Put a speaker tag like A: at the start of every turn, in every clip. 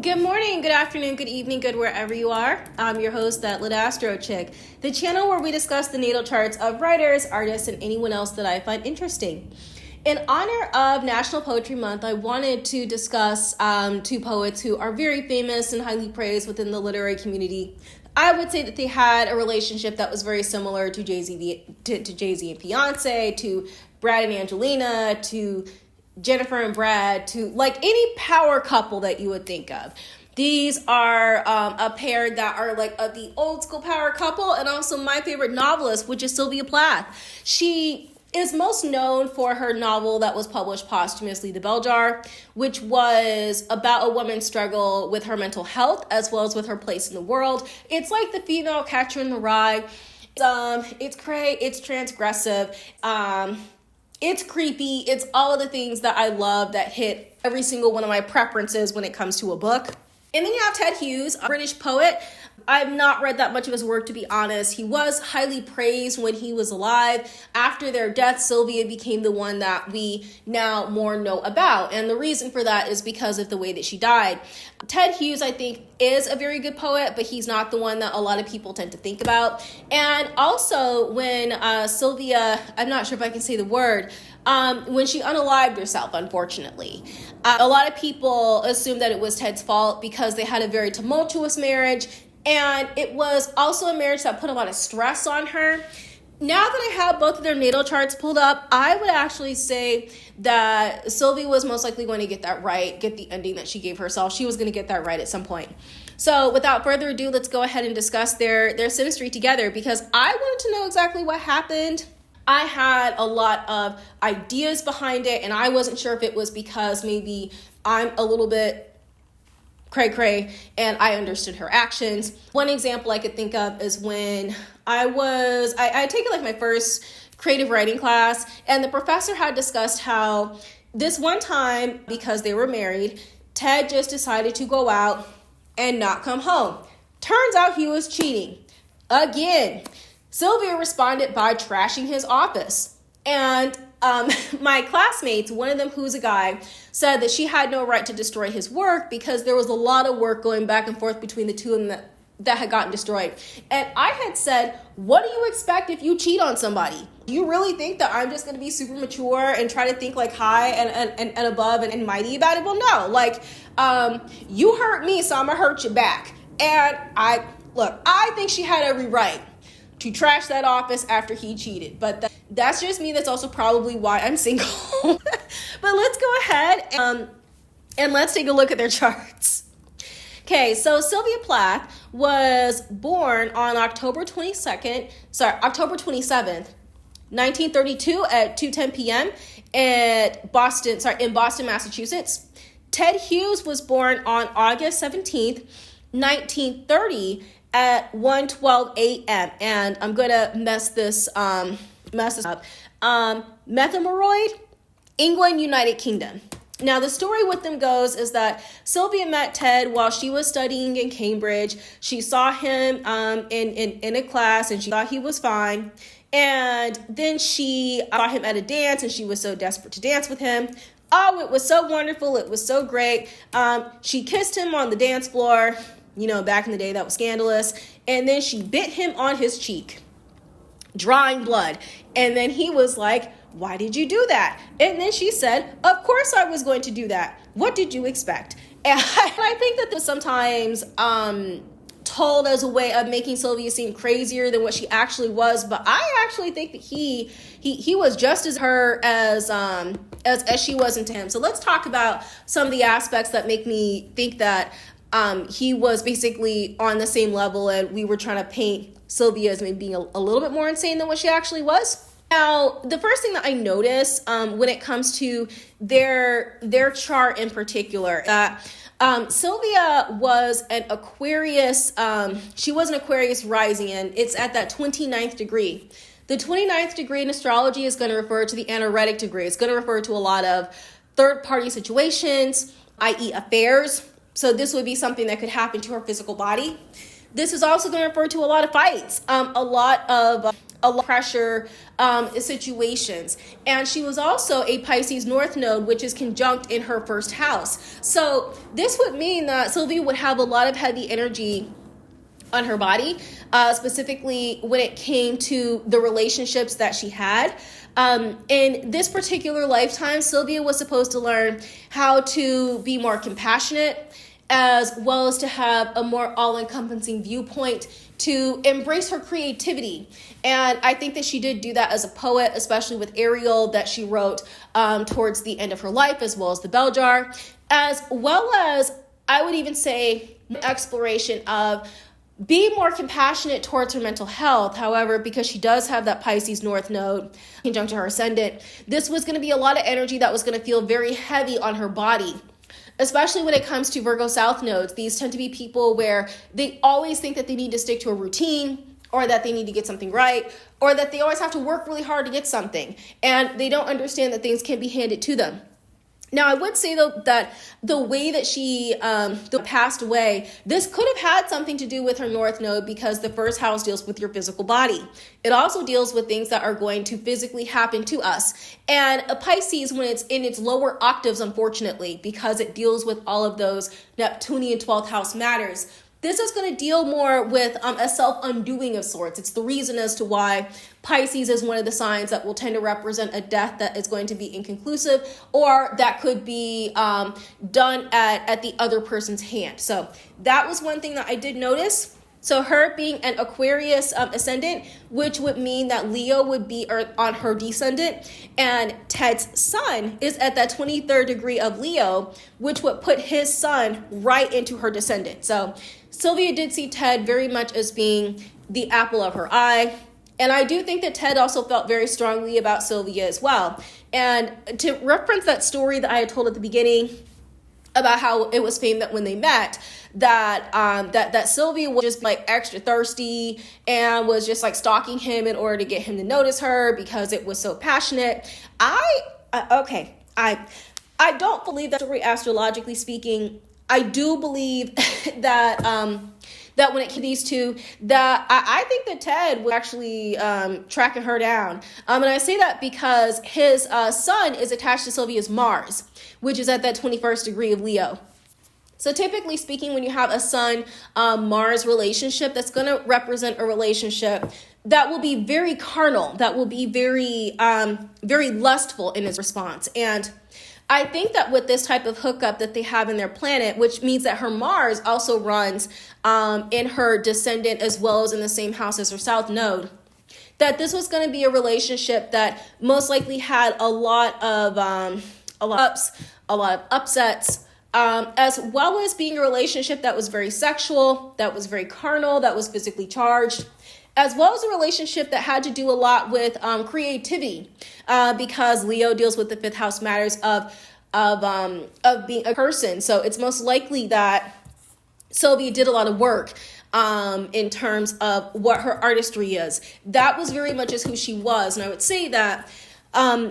A: Good morning, good afternoon, good evening, good wherever you are. I'm your host, thatlitastrochick, the channel where we discuss the natal charts of writers, artists, and anyone else that I find interesting. In honor of National Poetry Month, I wanted to discuss two poets who are very famous and highly praised within the literary community. I would say that they had a relationship that was very similar to Jay-Z and Beyonce, to Brad and Angelina, to Jennifer and Brad, to like any power couple that you would think of. These are a pair that are like the old school power couple, and also my favorite novelist, which is Sylvia Plath. She is most known for her novel that was published posthumously, The Bell Jar, which was about a woman's struggle with her mental health as well as with her place in the world. It's like the female Catcher in the Rye. It's cray, it's transgressive, it's creepy. It's all of the things that I love that hit every single one of my preferences when it comes to a book. And then you have Ted Hughes, a British poet. I've not read that much of his work, to be honest. He was highly praised when he was alive. After their death, Sylvia became the one that we now more know about. And the reason for that is because of the way that she died. Ted Hughes, I think, is a very good poet, but he's not the one that a lot of people tend to think about. And also when Sylvia, I'm not sure if I can say the word, when she unalived herself, unfortunately. A lot of people assume that it was Ted's fault because they had a very tumultuous marriage, and it was also a marriage that put a lot of stress on her. Now that I have both of their natal charts pulled up, I would actually say that Sylvia was most likely going to get that right, get the ending that she gave herself. She was going to get that right at some point. So without further ado, let's go ahead and discuss their Synastry together, because I wanted to know exactly what happened. I had a lot of ideas behind it, and I wasn't sure if it was because maybe I'm a little bit cray-cray and I understood her actions. One example I could think of is when I had taken like my first creative writing class, and the professor had discussed how this one time, because they were married, Ted just decided to go out and not come home. Turns out he was cheating again. Sylvia responded by trashing his office. And my classmates, one of them who's a guy, said that she had no right to destroy his work because there was a lot of work going back and forth between the two of them that had gotten destroyed. And I had said, what do you expect if you cheat on somebody? Do you really think that I'm just going to be super mature and try to think like high and above and mighty about it? Well, no. Like, you hurt me, so I'm going to hurt you back. And I think she had every right to trash that office after he cheated. But that's just me. That's also probably why I'm single. But let's go ahead and let's take a look at their charts. Okay, so Sylvia Plath was born on October 27th, 1932 at 2:10 p.m. in Boston, Massachusetts. Ted Hughes was born on August 17th, 1930 at 1:12 a.m. And I'm gonna mess this up. Methemeroid, England, United Kingdom. Now, the story with them goes is that Sylvia met Ted while she was studying in Cambridge. She saw him in a class, and she thought he was fine. And then she saw him at a dance, and she was so desperate to dance with him. Oh, it was so wonderful. It was so great. She kissed him on the dance floor. You know, back in the day, that was scandalous. And then she bit him on his cheek, drawing blood. And then he was like, why did you do that? And then she said, of course I was going to do that. What did you expect? And I think that this sometimes told as a way of making Sylvia seem crazier than what she actually was. But I actually think that he was just as her as she was into him. So let's talk about some of the aspects that make me think that he was basically on the same level, and we were trying to paint Sylvia as maybe being a little bit more insane than what she actually was. Now, the first thing that I notice when it comes to their chart in particular, that Sylvia was an Aquarius, she was an Aquarius rising, and it's at that 29th degree. The 29th degree in astrology is going to refer to the anaretic degree. It's going to refer to a lot of third-party situations, i.e. affairs. So this would be something that could happen to her physical body. This is also going to refer to a lot of fights, a lot of a lot of pressure situations. And she was also a Pisces North Node, which is conjunct in her first house. So this would mean that Sylvia would have a lot of heavy energy on her body, specifically when it came to the relationships that she had. In this particular lifetime, Sylvia was supposed to learn how to be more compassionate, as well as to have a more all-encompassing viewpoint, to embrace her creativity. And I think that she did do that as a poet, especially with Ariel that she wrote towards the end of her life, as well as the Bell Jar, as well as, I would even say, exploration of be more compassionate towards her mental health. However, because she does have that Pisces North Node conjunct to her ascendant, this was going to be a lot of energy that was going to feel very heavy on her body, especially when it comes to Virgo South nodes. These tend to be people where they always think that they need to stick to a routine, or that they need to get something right, or that they always have to work really hard to get something, and they don't understand that things can be handed to them. Now, I would say, though, that the way that she passed away, this could have had something to do with her North Node, because the first house deals with your physical body. It also deals with things that are going to physically happen to us. And a Pisces, when it's in its lower octaves, unfortunately, because it deals with all of those Neptunian 12th house matters, this is going to deal more with a self-undoing of sorts. It's the reason as to why Pisces is one of the signs that will tend to represent a death that is going to be inconclusive, or that could be done at the other person's hand. So that was one thing that I did notice. So her being an Aquarius ascendant, which would mean that Leo would be on her descendant, and Ted's sun is at that 23rd degree of Leo, which would put his sun right into her descendant. So Sylvia did see Ted very much as being the apple of her eye. And I do think that Ted also felt very strongly about Sylvia as well. And to reference that story that I had told at the beginning about how it was famed that when they met, that Sylvia was just like extra thirsty and was just like stalking him in order to get him to notice her because it was so passionate. I don't believe that story astrologically speaking. I do believe that that when it came to these two, that I think that Ted was actually tracking her down. And I say that because his sun is attached to Sylvia's Mars, which is at that 21st degree of Leo. So typically speaking, when you have a Sun-Mars relationship, that's going to represent a relationship that will be very carnal, that will be very, very lustful in its response. And I think that with this type of hookup that they have in their planet, which means that her Mars also runs in her descendant as well as in the same house as her South Node, that this was going to be a relationship that most likely had a lot of ups, a lot of upsets, as well as being a relationship that was very sexual, that was very carnal, that was physically charged, as well as a relationship that had to do a lot with creativity, because Leo deals with the fifth house matters of being a person. So it's most likely that Sylvia did a lot of work in terms of what her artistry is. That was very much as who she was. And I would say that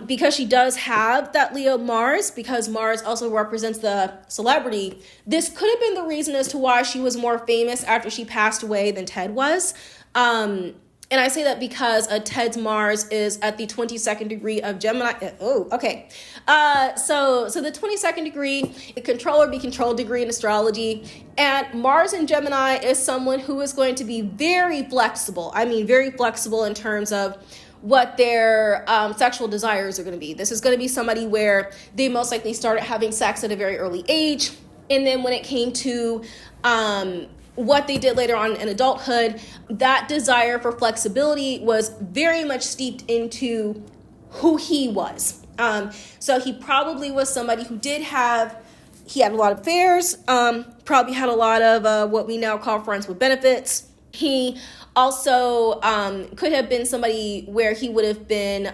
A: because she does have that Leo Mars, because Mars also represents the celebrity, this could have been the reason as to why she was more famous after she passed away than Ted was. And I say that because Ted's Mars is at the 22nd degree of Gemini. Oh, okay. So the 22nd degree, the control or be controlled degree in astrology, and Mars in Gemini is someone who is going to be very flexible. I mean, very flexible in terms of what their sexual desires are going to be. This is going to be somebody where they most likely started having sex at a very early age. And then when it came to what they did later on in adulthood, that desire for flexibility was very much steeped into who he was. So he probably was somebody who he had a lot of affairs, probably had a lot of what we now call friends with benefits. He also could have been somebody where he would have been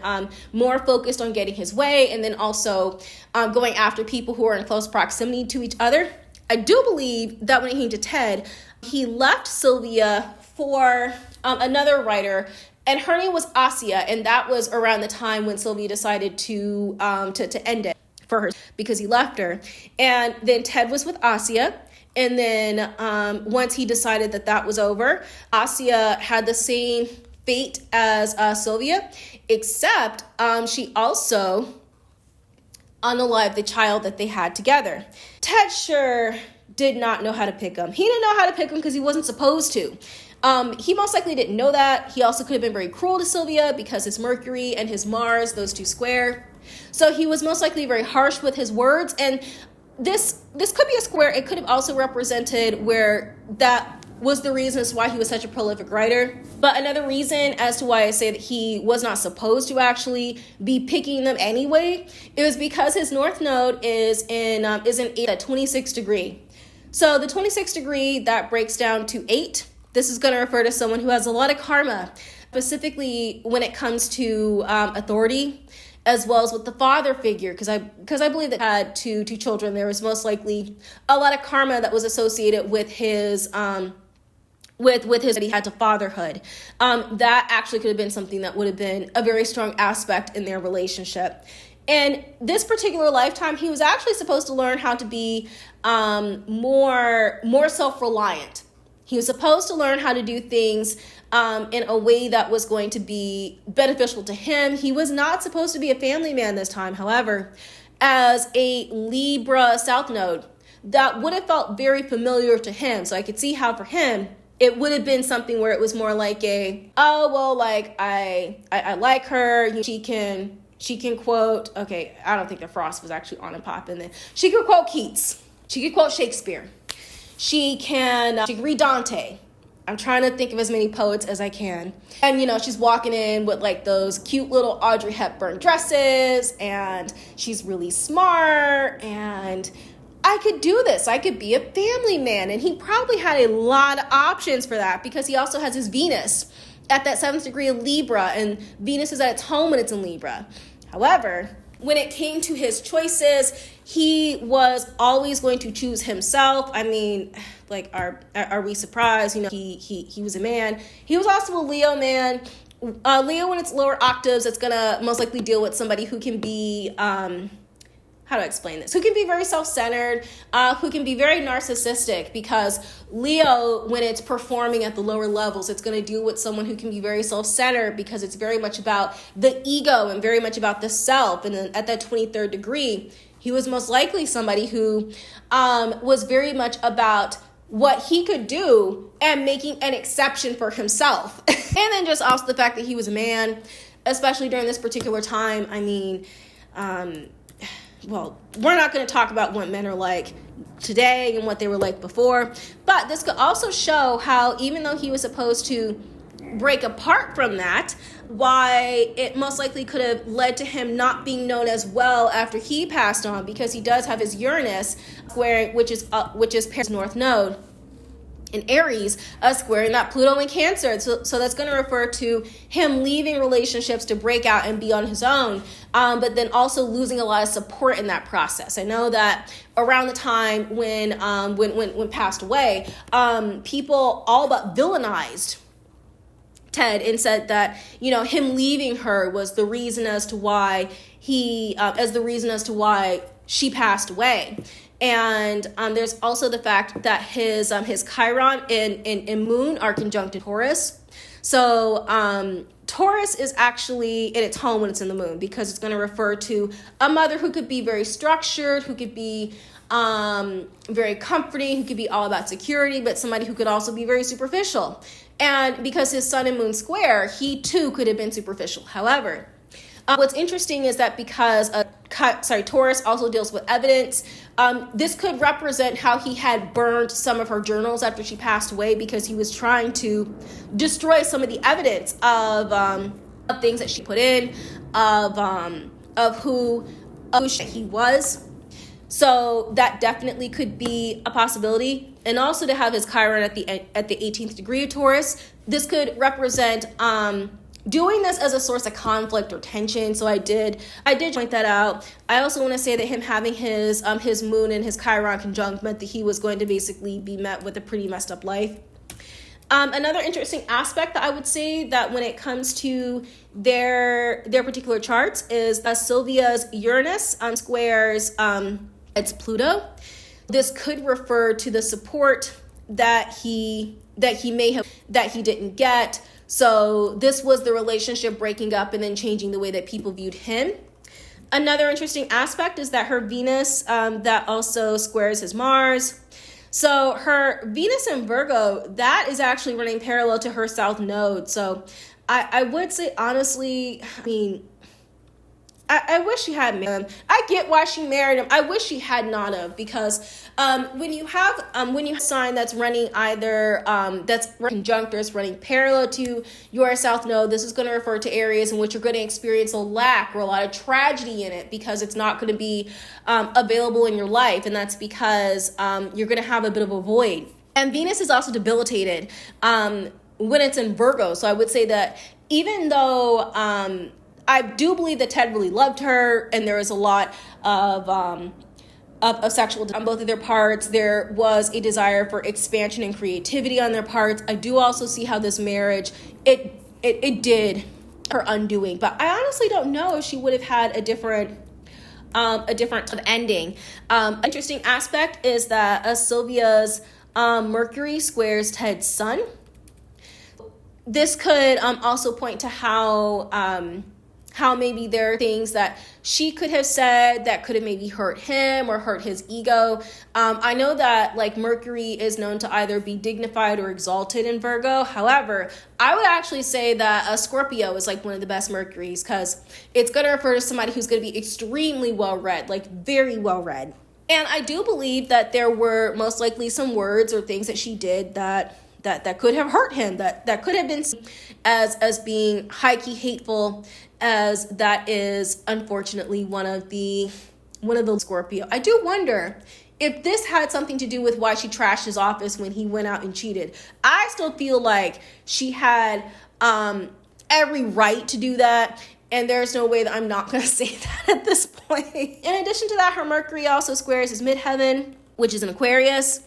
A: more focused on getting his way, and then also going after people who are in close proximity to each other. I do believe that when it came to Ted, he left Sylvia for another writer, and her name was Asia, and that was around the time when Sylvia decided to end it for her because he left her. And then Ted was with Asia, and then once he decided that was over, Asia had the same fate as Sylvia, except she also unalived the child that they had together. Ted sure did not know how to pick him. He didn't know how to pick him because he wasn't supposed to. He most likely didn't know that. He also could have been very cruel to Sylvia because his Mercury and his Mars, those two square. So he was most likely very harsh with his words. And this could be a square. It could have also represented where that was the reason as to why he was such a prolific writer. But another reason as to why I say that he was not supposed to actually be picking them anyway, it was because his North Node is in 8 at 26 degree. So the 26 degree, that breaks down to 8. This is going to refer to someone who has a lot of karma, specifically when it comes to authority, as well as with the father figure, because I believe that had two children. There was most likely a lot of karma that was associated with his that he had to fatherhood. That actually could have been something that would have been a very strong aspect in their relationship. And this particular lifetime, he was actually supposed to learn how to be more self-reliant. He was supposed to learn how to do things in a way that was going to be beneficial to him. He was not supposed to be a family man this time. However, as a Libra South Node, that would have felt very familiar to him. So I could see how for him, it would have been something where it was more like I like her. She can quote, okay, I don't think the Frost was actually on and popping then. She could quote Keats. She could quote Shakespeare. She can read Dante. I'm trying to think of as many poets as I can. And, she's walking in with like those cute little Audrey Hepburn dresses, and she's really smart, and I could do this. I could be a family man. And he probably had a lot of options for that because he also has his Venus at that 7th degree of Libra, and Venus is at its home when it's in Libra. However, when it came to his choices, he was always going to choose himself. I mean, like, are we surprised? He was a man. He was also a Leo man. Leo, when it's lower octaves, it's gonna most likely deal with somebody who can be, how do I explain this? Who can be very self-centered, who can be very narcissistic, because Leo, when it's performing at the lower levels, it's going to deal with someone who can be very self-centered because it's very much about the ego and very much about the self. And then at that 23rd degree, he was most likely somebody who was very much about what he could do and making an exception for himself. And then just also the fact that he was a man, especially during this particular time. I mean, well, we're not going to talk about what men are like today and what they were like before, but this could also show how, even though he was supposed to break apart from that, why it most likely could have led to him not being known as well after he passed on, because he does have his Uranus square, which is Paris North Node in Aries, squaring that Pluto in Cancer. So that's going to refer to him leaving relationships to break out and be on his own, but then also losing a lot of support in that process. I know that around the time when passed away, people all but villainized Ted and said that, him leaving her was the reason as to why she passed away. And there's also the fact that his Chiron and Moon are conjunct in Taurus. So Taurus is actually in its home when it's in the Moon, because it's going to refer to a mother who could be very structured, who could be very comforting, who could be all about security, but somebody who could also be very superficial. And because his Sun and Moon square, he too could have been superficial. However, what's interesting is that because Taurus also deals with evidence, this could represent how he had burned some of her journals after she passed away, because he was trying to destroy some of the evidence of things that she put in, of who he was. So that definitely could be a possibility. And also to have his Chiron at the 18th degree of Taurus, this could represent doing this as a source of conflict or tension. So I did point that out. I also want to say that him having his Moon and his Chiron conjunct meant that he was going to basically be met with a pretty messed up life. Another interesting aspect that I would say that when it comes to their particular charts is Sylvia's Uranus squares its Pluto. This could refer to the support that he didn't get. So this was the relationship breaking up and then changing the way that people viewed him. Another interesting aspect is that her Venus, that also squares his Mars. So her Venus in Virgo, that is actually running parallel to her South Node. So I would say, honestly, I wish she had married him. I get why she married him. I wish she had not of, because when you have a sign that's running either that's conjunctors running parallel to your South Node, this is going to refer to areas in which you're going to experience a lack or a lot of tragedy in it, because it's not going to be available in your life, and that's because you're going to have a bit of a void. And Venus is also debilitated when it's in Virgo. So I would say that even though I do believe that Ted really loved her, and there was a lot of sexual on both of their parts. There was a desire for expansion and creativity on their parts. I do also see how this marriage, it did her undoing, but I honestly don't know if she would have had a different ending. Interesting aspect is that Sylvia's Mercury squares Ted's Sun. This could also point to how maybe there are things that she could have said that could have maybe hurt him or hurt his ego. I know that like Mercury is known to either be dignified or exalted in Virgo. However, I would actually say that a Scorpio is like one of the best Mercuries, because it's going to refer to somebody who's going to be extremely well-read, like very well-read. And I do believe that there were most likely some words or things that she did that could have hurt him, that could have been as being high-key hateful, as that is unfortunately one of the Scorpio. I do wonder if this had something to do with why she trashed his office when he went out and cheated. I still feel like she had every right to do that, and there's no way that I'm not going to say that at this point. In addition to that, her Mercury also squares his midheaven, which is an Aquarius,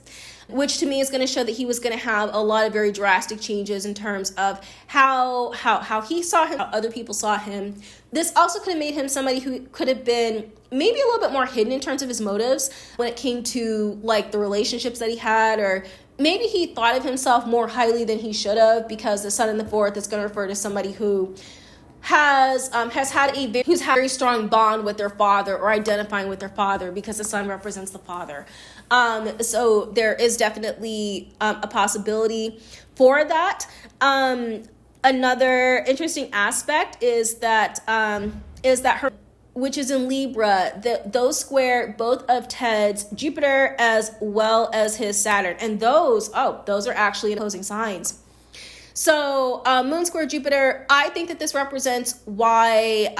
A: which to me is going to show that he was going to have a lot of very drastic changes in terms of how he saw him, how other people saw him. This also could have made him somebody who could have been maybe a little bit more hidden in terms of his motives when it came to like the relationships that he had, or maybe he thought of himself more highly than he should have, because the Sun in the fourth is going to refer to somebody who has had a very strong bond with their father, or identifying with their father, because the Sun represents the father. So there is definitely a possibility for that. Another interesting aspect is that her, which is in Libra, those square both of Ted's Jupiter as well as his Saturn, and those are actually opposing signs. So Moon square Jupiter, I think that this represents why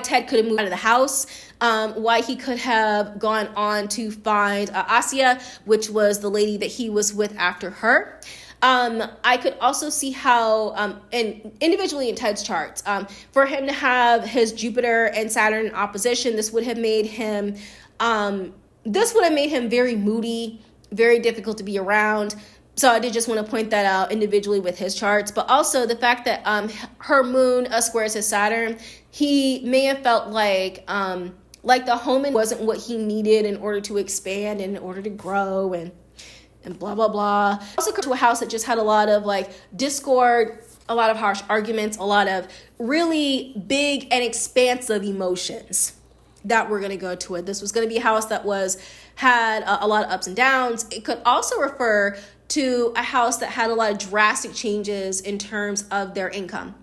A: Ted could have moved out of the house, why he could have gone on to find Asya, which was the lady that he was with after her. I could also see how, and individually in Ted's charts, for him to have his Jupiter and Saturn in opposition, this would have made him very moody, very difficult to be around. So I did just want to point that out individually with his charts, but also the fact that her moon squares his Saturn, he may have felt like the home wasn't what he needed in order to expand and in order to grow and blah, blah, blah. Also come to a house that just had a lot of like discord, a lot of harsh arguments, a lot of really big and expansive emotions that were going to go to it. This was going to be a house that had a lot of ups and downs. It could also refer to a house that had a lot of drastic changes in terms of their income.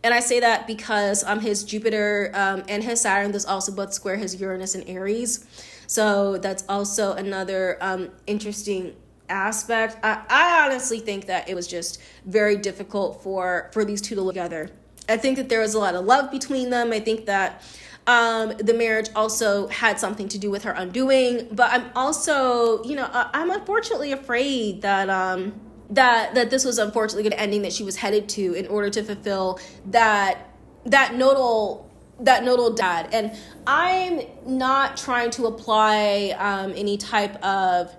A: And I say that because his Jupiter and his Saturn, those also both square his Uranus and Aries. So that's also another interesting aspect. I honestly think that it was just very difficult for these two to live together. I think that there was a lot of love between them. I think that the marriage also had something to do with her undoing, but I'm also, I'm unfortunately afraid that that this was unfortunately an ending that she was headed to in order to fulfill that nodal dad. And I'm not trying to apply any type to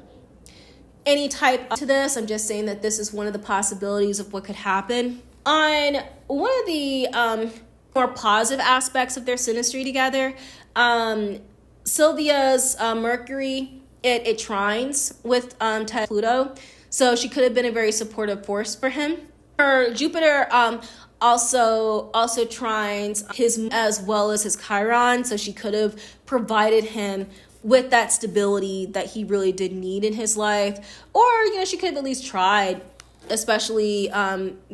A: this. I'm just saying that this is one of the possibilities of what could happen. On one of the more positive aspects of their synastry together, Sylvia's Mercury, it trines with Ted Pluto. So she could have been a very supportive force for him. Her Jupiter also trines his as well as his Chiron, so she could have provided him with that stability that he really did need in his life. Or, she could have at least tried, especially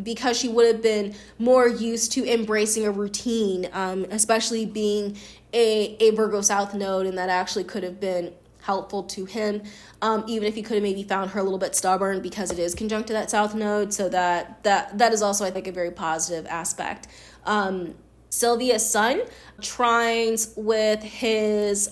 A: because she would have been more used to embracing a routine, especially being a Virgo South node, and that actually could have been helpful to him, even if he could have maybe found her a little bit stubborn because it is conjunct to that South node. So that is also, I think, a very positive aspect. Sylvia's sun trines with his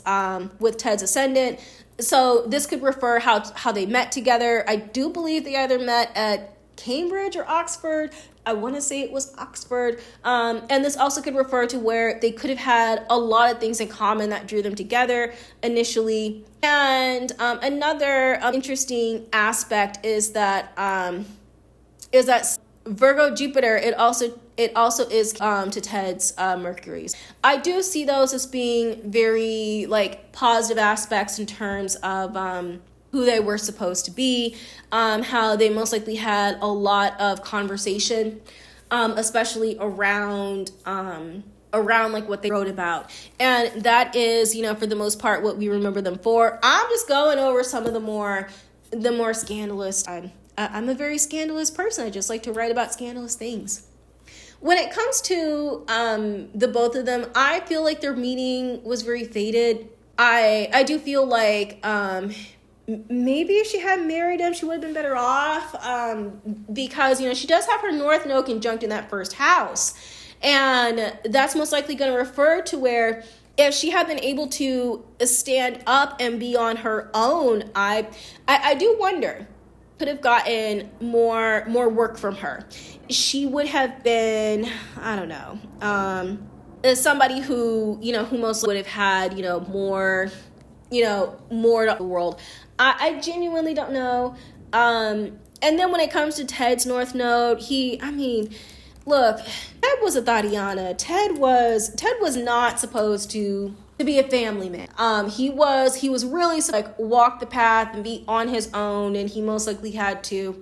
A: with Ted's ascendant. So this could refer how they met together. I do believe they either met at Cambridge or Oxford. I want to say it was Oxford. And this also could refer to where they could have had a lot of things in common that drew them together initially. And another interesting aspect is that Virgo Jupiter, it also is to Ted's Mercury's. I do see those as being very positive aspects in terms of who they were supposed to be, how they most likely had a lot of conversation, especially around what they wrote about. And that is, for the most part, what we remember them for. I'm just going over some of the more scandalous. I'm a very scandalous person. I just like to write about scandalous things. When it comes to the both of them, I feel like their meeting was very fated. I do feel like maybe if she had married him, she would have been better off, because she does have her North Node conjunct in that first house, and that's most likely going to refer to where if she had been able to stand up and be on her own, I do wonder, could have gotten more work from her. She would have been, I don't know, somebody who most would have had more of the world. I genuinely don't know. And then when it comes to Ted's North Node, look, Ted was a Tatiana. Ted was not supposed to be a family man. He was really walk the path and be on his own, and he most likely had to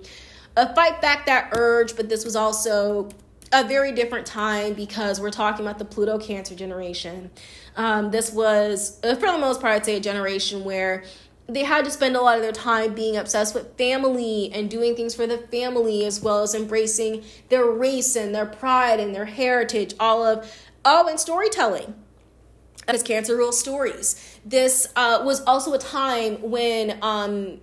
A: fight back that urge. But this was also a very different time because we're talking about the Pluto Cancer generation. This was, for the most part, I'd say a generation where they had to spend a lot of their time being obsessed with family and doing things for the family, as well as embracing their race and their pride and their heritage, and storytelling. Because Cancer rules stories. This was also a time when I'd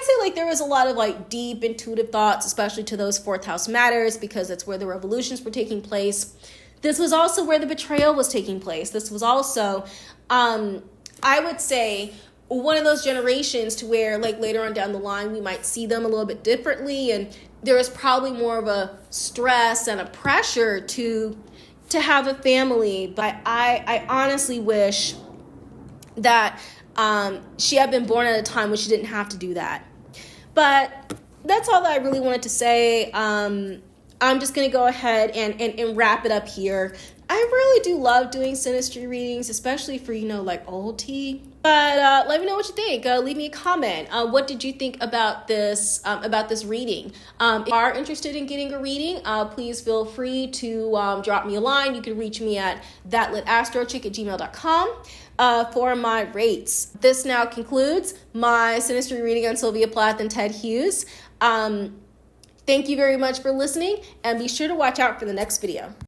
A: say there was a lot of deep intuitive thoughts, especially to those fourth house matters, because that's where the revolutions were taking place. This was also where the betrayal was taking place. This was also, I would say, one of those generations to where later on down the line, we might see them a little bit differently. And there was probably more of a stress and a pressure to have a family. But I honestly wish that she had been born at a time when she didn't have to do that. But that's all that I really wanted to say. I'm just going to go ahead and wrap it up here. I really do love doing Synastry readings, especially for, old tea. But let me know what you think. Leave me a comment. What did you think about this reading? If you are interested in getting a reading, please feel free to drop me a line. You can reach me at thatlitastrochick@gmail.com for my rates. This now concludes my Synastry reading on Sylvia Plath and Ted Hughes. Thank you very much for listening, and be sure to watch out for the next video.